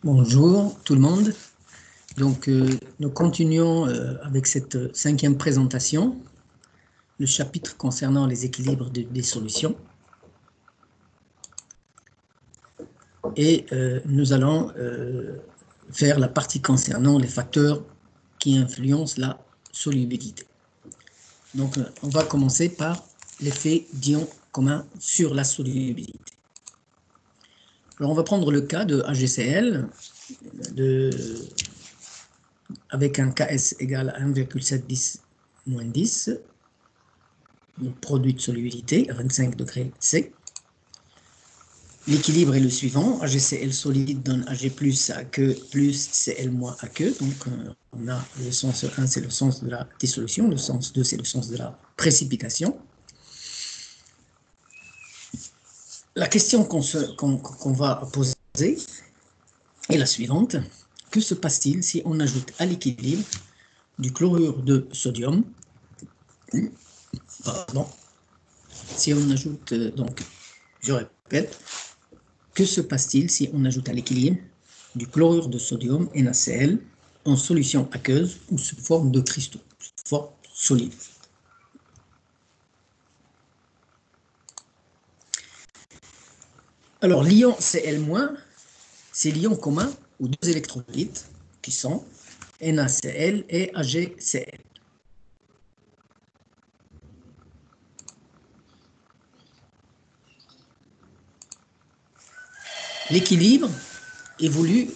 Bonjour tout le monde. Donc, nous continuons avec cette 5e présentation, le chapitre concernant les équilibres des solutions. Et nous allons faire la partie concernant les facteurs qui influencent la solubilité. Donc, on va commencer par l'effet d'ion commun sur la solubilité. Alors, on va prendre le cas de AgCl avec un Ks égal à 1,710-10, donc produit de solubilité à 25 degrés C. L'équilibre est le suivant, AgCl solide donne Ag plus aqueux plus Cl moins aqueux, donc on a le sens 1 c'est le sens de la dissolution, le sens 2 c'est le sens de la précipitation. La question qu'on va poser est la suivante, que se passe-t-il si on ajoute à l'équilibre du chlorure de sodium, pardon, si on ajoute, donc, je répète, que se passe-t-il si on ajoute à l'équilibre du chlorure de sodium NaCl en solution aqueuse ou sous forme de cristaux, sous forme solide? Alors, l'ion Cl-, c'est l'ion commun aux deux électrolytes qui sont NaCl et AgCl. L'équilibre évolue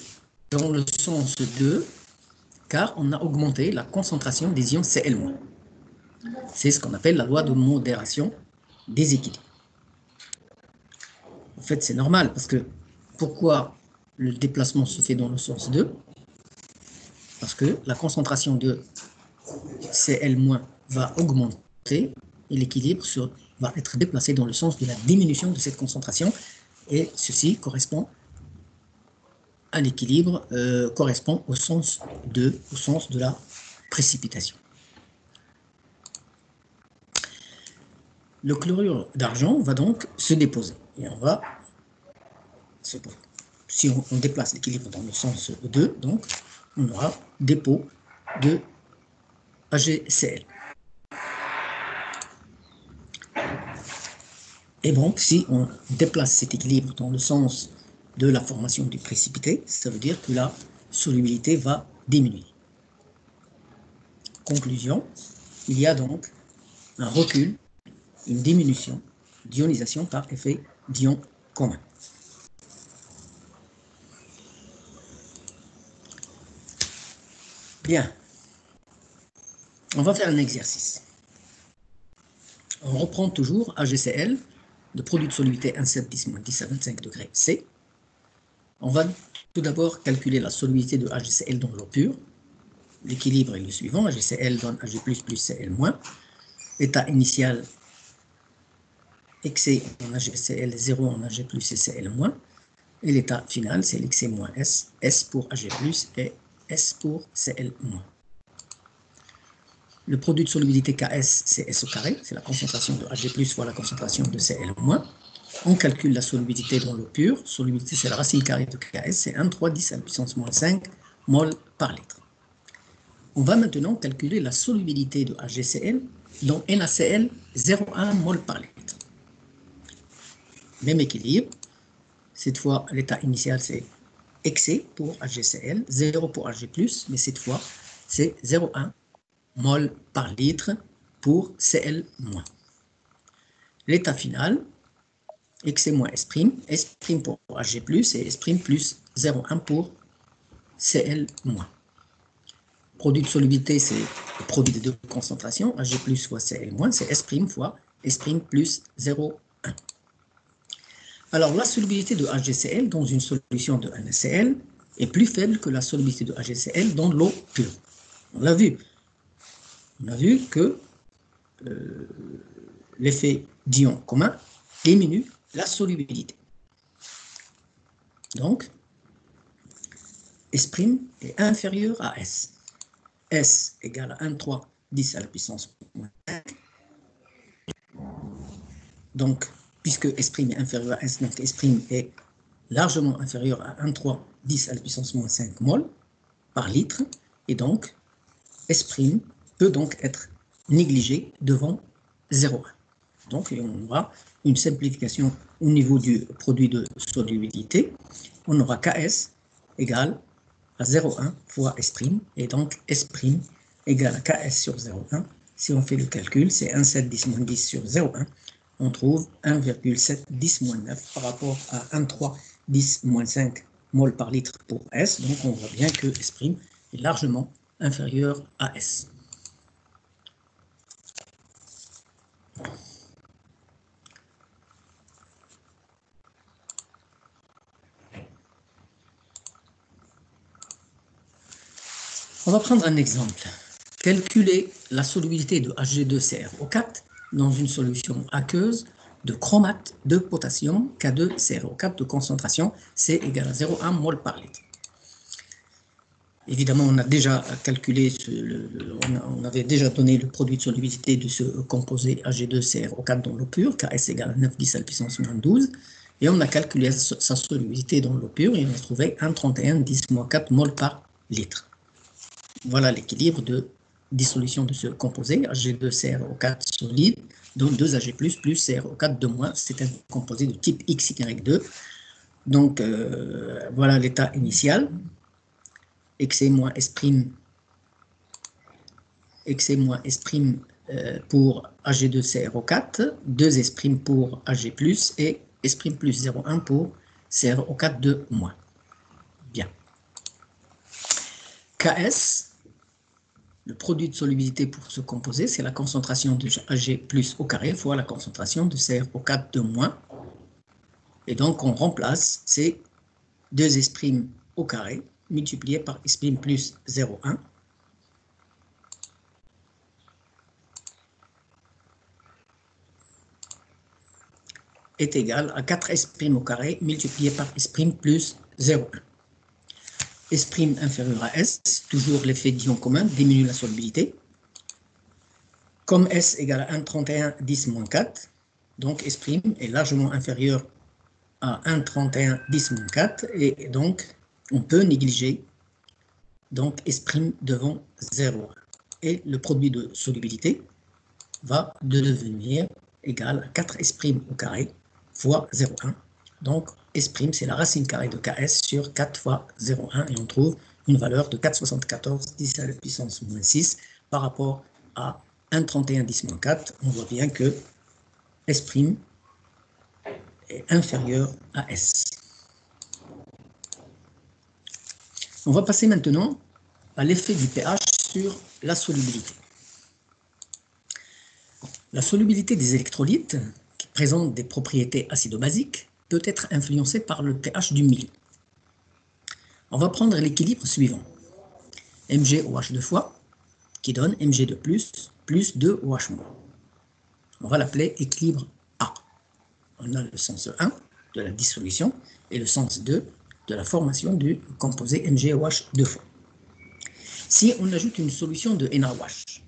dans le sens 2, car on a augmenté la concentration des ions Cl-. C'est ce qu'on appelle la loi de modération des équilibres. En fait, c'est normal, parce que pourquoi le déplacement se fait dans le sens 2? Parce que la concentration de Cl- va augmenter et l'équilibre va être déplacé dans le sens de la diminution de cette concentration, et ceci correspond à l'équilibre, correspond au sens 2, au sens de la précipitation. Le chlorure d'argent va donc se déposer. Et on va se poser. Si on déplace l'équilibre dans le sens 2, donc on aura dépôt de AgCl. Et donc, si on déplace cet équilibre dans le sens de la formation du précipité, ça veut dire que la solubilité va diminuer. Conclusion, il y a donc un recul, une diminution d'ionisation par effet d'ion commun. Bien, on va faire un exercice. On reprend toujours AgCl, le produit de solubilité 1,710-10 à 25 degrés C. On va tout d'abord calculer la solubilité de AgCl dans l'eau pure. L'équilibre est le suivant, AgCl donne Ag+, plus Cl-. L'état initial, excès en AgCl, 0 en Ag+, et Cl-. Et l'état final, c'est l'excès moins S, S pour Ag+, et S pour Cl-. Le produit de solubilité Ks, c'est S au carré, c'est la concentration de Ag+, fois la concentration de Cl-. On calcule la solubilité dans l'eau pure. Solubilité, c'est la racine carrée de Ks, c'est 1,310 à la puissance moins 5 mol par litre. On va maintenant calculer la solubilité de AgCl dans NaCl, 0,1 mol par litre. Même équilibre. Cette fois, l'état initial, c'est excès pour AgCl, 0 pour Ag+, mais cette fois, c'est 0,1 mol par litre pour Cl-. L'état final, excès moins S', S' pour Ag+, et S' plus 0,1 pour Cl-. Produit de solubilité, c'est le produit des deux concentrations, Ag+ fois Cl-, c'est S' fois S' plus 0,1. Alors, la solubilité de AgCl dans une solution de NaCl est plus faible que la solubilité de AgCl dans l'eau pure. On l'a vu. On a vu que l'effet d'ion commun diminue la solubilité. Donc, S' est inférieur à S. S égale à 1,310 à la puissance moins 5. Donc, puisque S' est inférieur à S, donc S' est largement inférieur à 1,310 10 à la puissance moins 5 mol par litre, et donc S' peut donc être négligé devant 0,1. Donc on aura une simplification au niveau du produit de solubilité. On aura Ks égale à 0,1 fois S', et donc S' égale à Ks sur 0,1. Si on fait le calcul, c'est 1,7 10 - 10 sur 0,1. On trouve 1,7 10 - 9 par rapport à 1,3 10 - 5 mol par litre pour S. Donc on voit bien que S' est largement inférieur à S. On va prendre un exemple. Calculer la solubilité de Hg2CrO4 dans une solution aqueuse de chromate de potassium K2CrO4 de concentration C égale à 0,1 mol par litre. Évidemment, on a déjà calculé, on avait déjà donné le produit de solubilité de ce composé Hg2CrO4 dans l'eau pure, Ks égale à 9 10 à la puissance moins 12, et on a calculé sa solubilité dans l'eau pure, et on a trouvé 1,31 10 - 4 mol par litre. Voilà l'équilibre de dissolution de ce composé, Hg2CrO4 solide, donc 2Ag+, plus CrO4 2-, c'est un composé de type XY2. Donc, voilà l'état initial, Xc moins S', Xc moins S' pour Hg2CrO4, 2S' pour Ag+, et S' plus 0,1 pour CrO4 2-. Bien. Ks, le produit de solubilité pour ce composé, c'est la concentration de Ag plus au carré fois la concentration de CrO4 2-. Et donc, on remplace ces 2S' au carré multiplié par S' plus 0,1 est égal à 4S' au carré multiplié par S' plus 0,1. S' inférieur à S, toujours l'effet d'ion commun diminue la solubilité. Comme S égale à 1,31 10 - 4, donc S' est largement inférieur à 1,31 10 - 4, et donc on peut négliger donc S' devant 0,1. Et le produit de solubilité va devenir égal à 4S' au carré fois 0,1. Donc S', c'est la racine carrée de Ks sur 4 fois 0,1, et on trouve une valeur de 4,74 10 à la puissance moins 6 par rapport à 1,31 10 - 4. On voit bien que S' est inférieur à S. On va passer maintenant à l'effet du pH sur la solubilité. La solubilité des électrolytes, qui présentent des propriétés acido-basiques, peut être influencée par le pH du milieu. On va prendre l'équilibre suivant. MgOH 2 fois, qui donne Mg2 plus 2OH-. On va l'appeler équilibre A. On a le sens 1 de la dissolution et le sens 2 de la formation du composé MgOH 2 fois. Si on ajoute une solution de NaOH,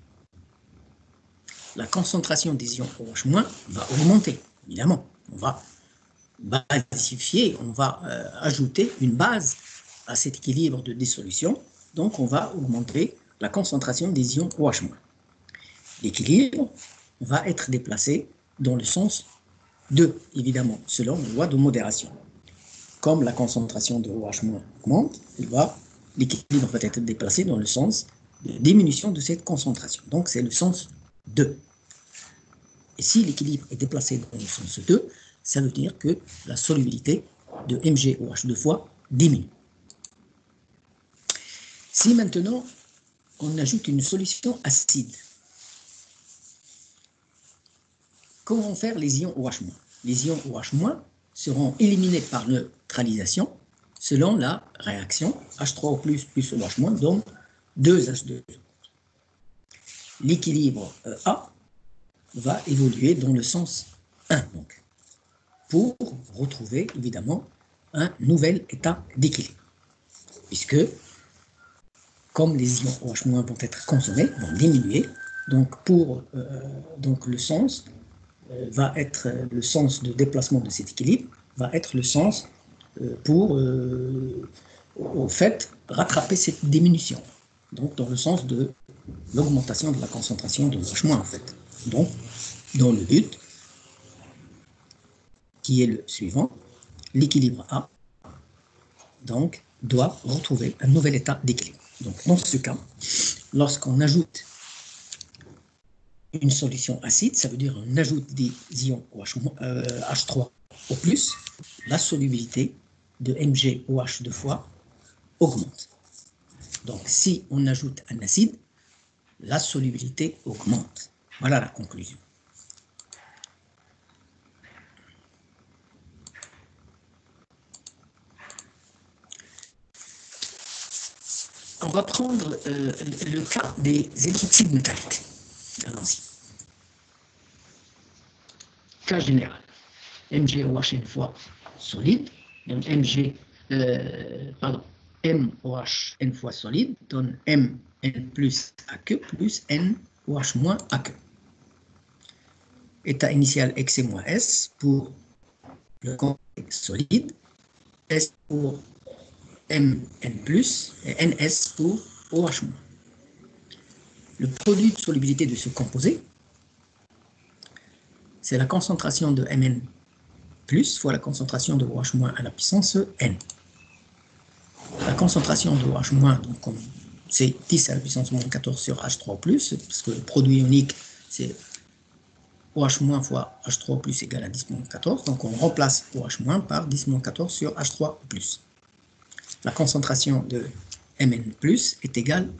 la concentration des ions OH- va augmenter, évidemment. On va basifier, on va ajouter une base à cet équilibre de dissolution, donc on va augmenter la concentration des ions OH-. L'équilibre va être déplacé dans le sens 2, évidemment, selon la loi de modération. Comme la concentration de OH- augmente, l'équilibre va être déplacé dans le sens de diminution de cette concentration. Donc c'est le sens 2. Et si l'équilibre est déplacé dans le sens 2, ça veut dire que la solubilité de MgOH 2 fois diminue. Si maintenant on ajoute une solution acide, comment faire les ions OH-? Les ions OH- seront éliminés par neutralisation selon la réaction H3O plus OH- donc 2H2. L'équilibre A va évoluer dans le sens 1, donc, pour retrouver évidemment un nouvel état d'équilibre. Puisque, comme les ions OH- vont être consommés, vont diminuer, donc, donc le sens va être le sens de déplacement de cet équilibre, va être le sens pour au fait, rattraper cette diminution. Donc, dans le sens de l'augmentation de la concentration de OH-, en fait. Donc, dans le but, qui est le suivant, l'équilibre A, donc, doit retrouver un nouvel état d'équilibre. Donc, dans ce cas, lorsqu'on ajoute une solution acide, ça veut dire on ajoute des ions H3 au plus, la solubilité de MgOH 2 fois augmente. Donc, si on ajoute un acide, la solubilité augmente. Voilà la conclusion. On va prendre le cas des hydroxydes métalliques. Allons-y. Cas général. MgOH une fois solide, donc MOH une fois solide donne Mn plus AQ plus NOH moins AQ. État initial X et moins S pour le complexe solide, S pour Mn plus et NS pour OH moins. Le produit de solubilité de ce composé, c'est la concentration de Mn plus fois la concentration de OH moins à la puissance N. La concentration de OH-, donc c'est 10 à la puissance moins 14 sur H3+, parce que le produit ionique, c'est OH- fois H3+ égale à 10 moins 14, donc on remplace OH- par 10 moins 14 sur H3+. La concentration de Mn+, est égale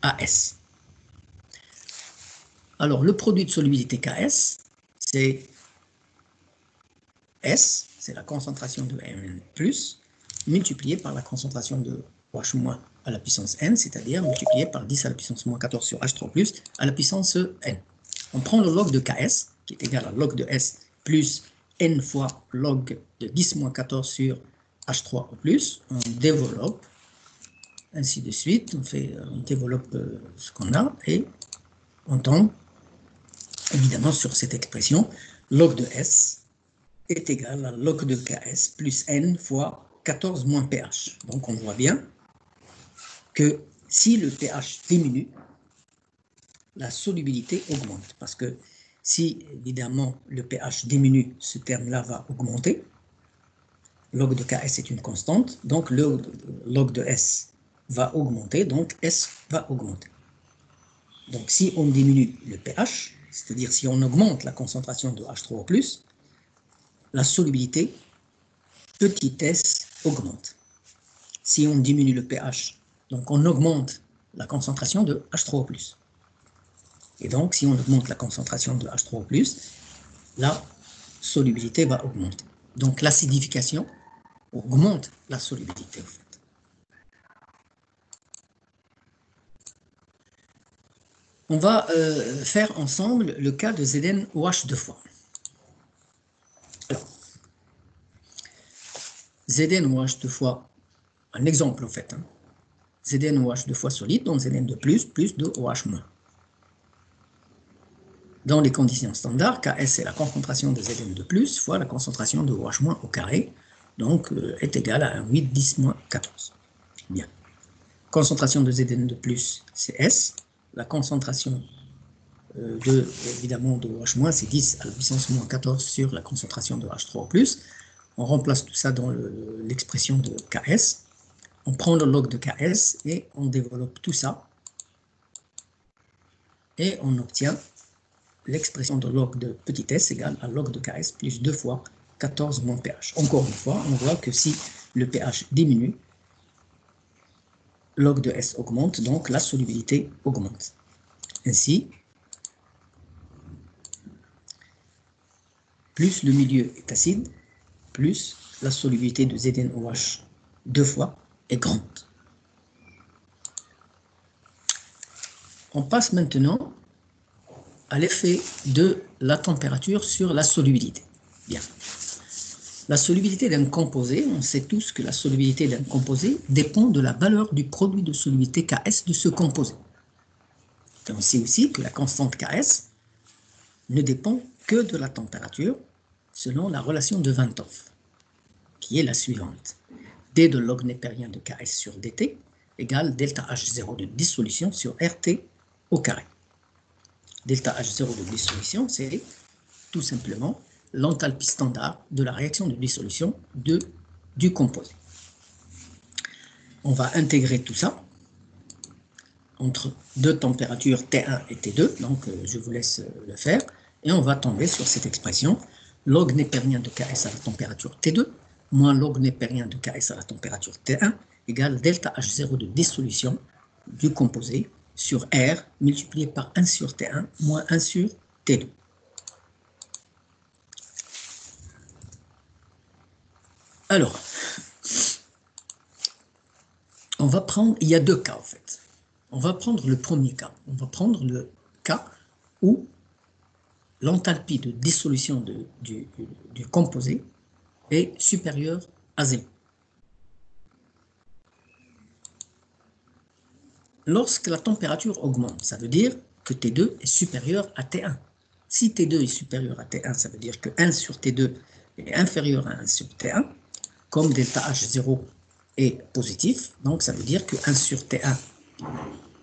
à S. Alors, le produit de solubilité Ks, c'est S, c'est la concentration de Mn+, multiplié par la concentration de OH- à la puissance n, c'est-à-dire multiplié par 10 à la puissance moins 14 sur H3+, à la puissance n. On prend le log de Ks, qui est égal à log de S, plus n fois log de 10 moins 14 sur H3+, on développe, ainsi de suite, on développe ce qu'on a, et on tombe, évidemment, sur cette expression, log de S est égal à log de Ks plus n fois 14 moins pH. Donc on voit bien que si le pH diminue, la solubilité augmente. Parce que si, évidemment, le pH diminue, ce terme-là va augmenter. Log de Ks est une constante, donc le log de S va augmenter, donc S va augmenter. Donc si on diminue le pH, c'est-à-dire si on augmente la concentration de H3O+, la solubilité petit s augmente. Si on diminue le pH, donc on augmente la concentration de H3O+. Et donc, si on augmente la concentration de H3O+, la solubilité va augmenter. Donc, l'acidification augmente la solubilité, en fait. On va faire ensemble le cas de ZnOH 2 fois. Alors, ZnOH 2 fois, un exemple en fait, ZnOH 2 fois solide, donc Zn de plus de OH moins. Dans les conditions standards, Ks c'est la concentration de Zn de plus fois la concentration de OH moins au carré, donc est égale à 8, 10 moins 14. Bien. Concentration de Zn de plus, c'est S. La concentration évidemment de OH-, c'est 10 à la puissance moins 14 sur la concentration de H3+. On remplace tout ça dans l'expression de Ks. On prend le log de Ks et on développe tout ça. Et on obtient l'expression de log de petit s égale à log de Ks plus 2 fois 14 moins pH. Encore une fois, on voit que si le pH diminue, log de S augmente, donc la solubilité augmente. Ainsi, plus le milieu est acide, plus la solubilité de ZnOH 2 fois est grande. On passe maintenant à l'effet de la température sur la solubilité. Bien. La solubilité d'un composé, on sait tous que la solubilité d'un composé dépend de la valeur du produit de solubilité Ks de ce composé. Et on sait aussi que la constante Ks ne dépend que de la température selon la relation de Van 't Hoff, qui est la suivante. d de log népérien de Ks sur dt égale delta H0 de dissolution sur RT au carré. Delta H0 de dissolution, c'est tout simplement l'enthalpie standard de la réaction de dissolution du composé. On va intégrer tout ça entre deux températures T1 et T2, donc je vous laisse le faire, et on va tomber sur cette expression log népérien de Ks à la température T2 moins log népérien de Ks à la température T1 égale delta H0 de dissolution du composé sur R multiplié par 1 sur T1 moins 1 sur T2. Alors, on va prendre, il y a deux cas en fait. On va prendre le premier cas. On va prendre le cas où l'enthalpie de dissolution du composé est supérieure à 0. Lorsque la température augmente, ça veut dire que T2 est supérieur à T1. Si T2 est supérieur à T1, ça veut dire que 1 sur T2 est inférieur à 1 sur T1. Comme delta H0 est positif, donc ça veut dire que 1 sur T1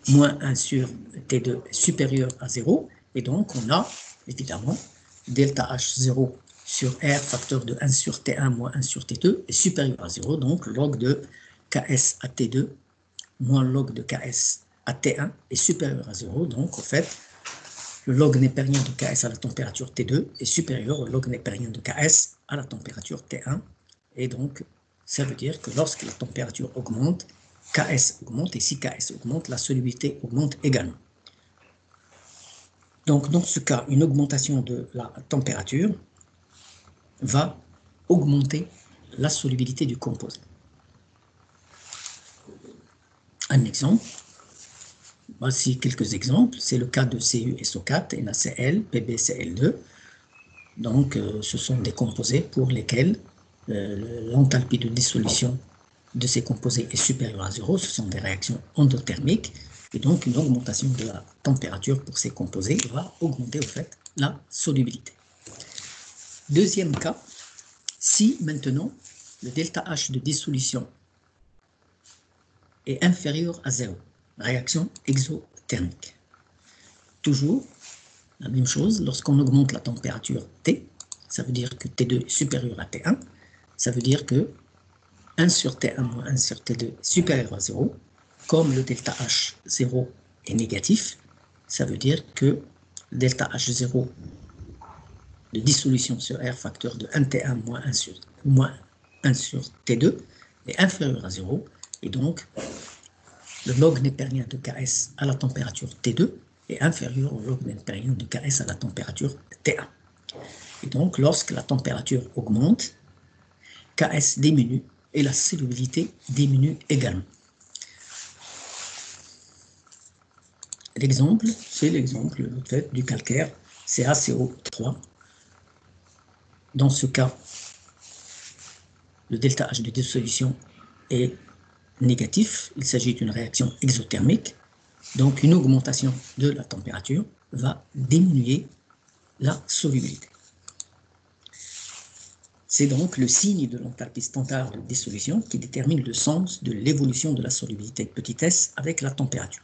moins 1 sur T2 est supérieur à 0. Et donc, on a évidemment delta H0 sur R facteur de 1 sur T1 moins 1 sur T2 est supérieur à 0. Donc, log de Ks à T2 moins log de Ks à T1 est supérieur à 0. Donc, en fait, le log népérien de Ks à la température T2 est supérieur au log népérien de Ks à la température T1. Et donc, ça veut dire que lorsque la température augmente, Ks augmente, et si Ks augmente, la solubilité augmente également. Donc, dans ce cas, une augmentation de la température va augmenter la solubilité du composé. Un exemple, voici quelques exemples, c'est le cas de CuSO4, NaCl, PbCl2. Donc, ce sont des composés pour lesquels l'enthalpie de dissolution de ces composés est supérieure à 0. Ce sont des réactions endothermiques. Et donc, une augmentation de la température pour ces composés va augmenter au fait la solubilité. Deuxième cas, si maintenant le delta H de dissolution est inférieur à 0, réaction exothermique. Toujours la même chose, lorsqu'on augmente la température T, ça veut dire que T2 est supérieur à T1, ça veut dire que 1 sur T1 moins 1 sur T2 est supérieur à 0. Comme le delta H0 est négatif, ça veut dire que le delta H0 de dissolution sur R facteur de 1T1 moins 1 sur T2 est inférieur à 0. Et donc, le log népérien de Ks à la température T2 est inférieur au log népérien de Ks à la température T1. Et donc, lorsque la température augmente, Ks diminue et la solubilité diminue également. L'exemple, c'est l'exemple du calcaire CaCO3. Dans ce cas, le delta H de dissolution est négatif. Il s'agit d'une réaction exothermique. Donc, une augmentation de la température va diminuer la solubilité. C'est donc le signe de l'enthalpie standard de dissolution qui détermine le sens de l'évolution de la solubilité petit s avec la température.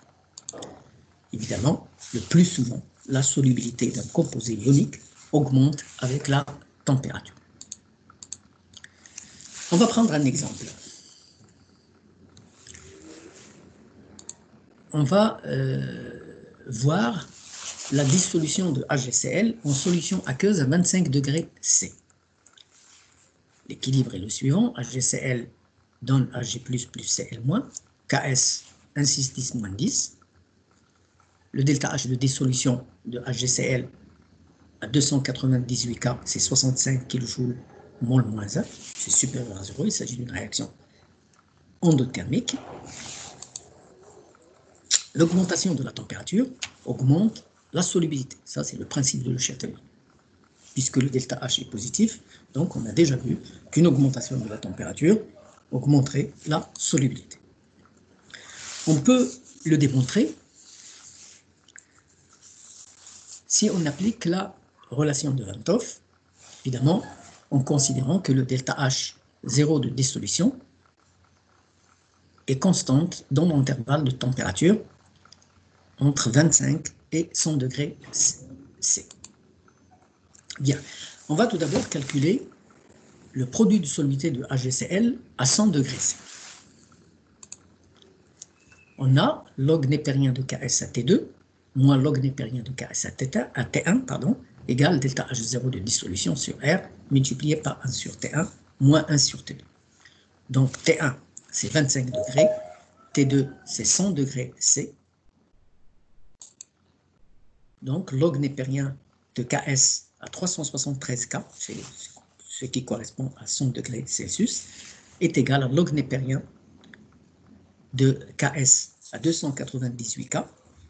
Évidemment, le plus souvent, la solubilité d'un composé ionique augmente avec la température. On va prendre un exemple. On va voir la dissolution de HgCl en solution aqueuse à 25 degrés C. L'équilibre est le suivant, HgCl donne Hg+, plus Cl-, Ks 1,6,10 moins 10. Le delta H de dissolution de HgCl à 298 K, c'est 65 kJ mol moins 1, c'est supérieur à 0, il s'agit d'une réaction endothermique. L'augmentation de la température augmente la solubilité. Ça, c'est le principe de Le Chatelier. Puisque le delta H est positif, donc on a déjà vu qu'une augmentation de la température augmenterait la solubilité. On peut le démontrer si on applique la relation de Van't Hoff, évidemment, en considérant que le delta H 0 de dissolution est constante dans l'intervalle de température entre 25 et 100 degrés C. Bien, on va tout d'abord calculer le produit de solubilité de HgCl à 100 degrés C. On a log népérien de Ks à T2 moins log népérien de Ks à T1 égale delta H0 de dissolution sur R multiplié par 1 sur T1 moins 1 sur T2. Donc T1 c'est 25 degrés, T2 c'est 100 degrés C. Donc log népérien de Ks à 373 K, c'est ce qui correspond à 100 degrés Celsius, est égal à log népérien de Ks à 298 K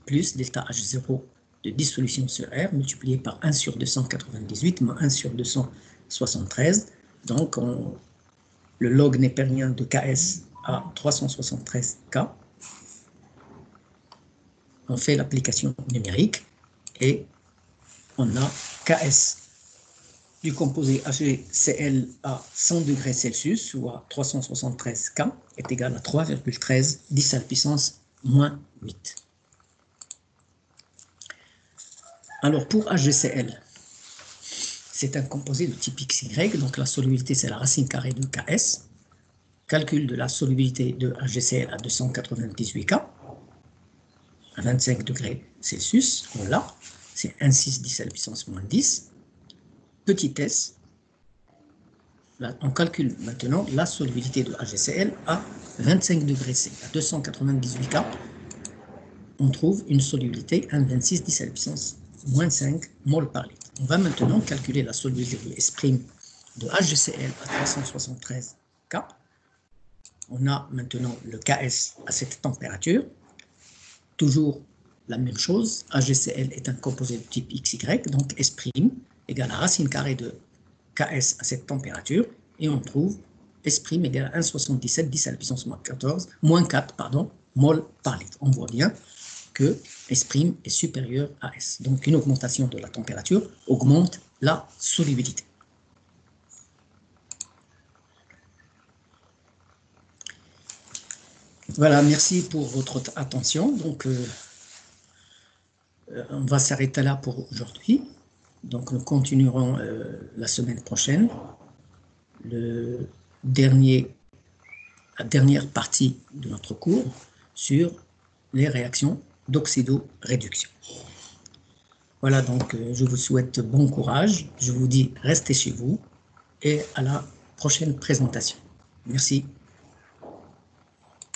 plus delta H0 de dissolution sur R multiplié par 1 sur 298 moins 1 sur 273. Donc, le log népérien de Ks à 373 K. On fait l'application numérique et on a Ks du composé HgCl à 100 degrés Celsius, soit 373 K, est égal à 3,13 10 à la puissance moins 8. Alors pour HgCl, c'est un composé de type XY, donc la solubilité c'est la racine carrée de Ks. Calcul de la solubilité de HgCl à 298 K, à 25 degrés Celsius, on l'a, c'est 1,6 10 à la puissance moins 10. Petit s, là, on calcule maintenant la solubilité de HgCl à 25 degrés C, à 298 K, on trouve une solubilité 1,26 10 à la puissance moins 5 mol par litre. On va maintenant calculer la solubilité de S' de HgCl à 373 K. On a maintenant le Ks à cette température. Toujours la même chose, HgCl est un composé de type XY, donc S' égale à racine carrée de Ks à cette température, et on trouve S' égale à 1,77 10 à la puissance moins 4 mol par litre. On voit bien que S' est supérieur à S. Donc une augmentation de la température augmente la solubilité. Voilà, merci pour votre attention. Donc on va s'arrêter là pour aujourd'hui. Donc nous continuerons la semaine prochaine la dernière partie de notre cours sur les réactions d'oxydoréduction. Voilà, donc je vous souhaite bon courage, je vous dis restez chez vous et à la prochaine présentation. Merci.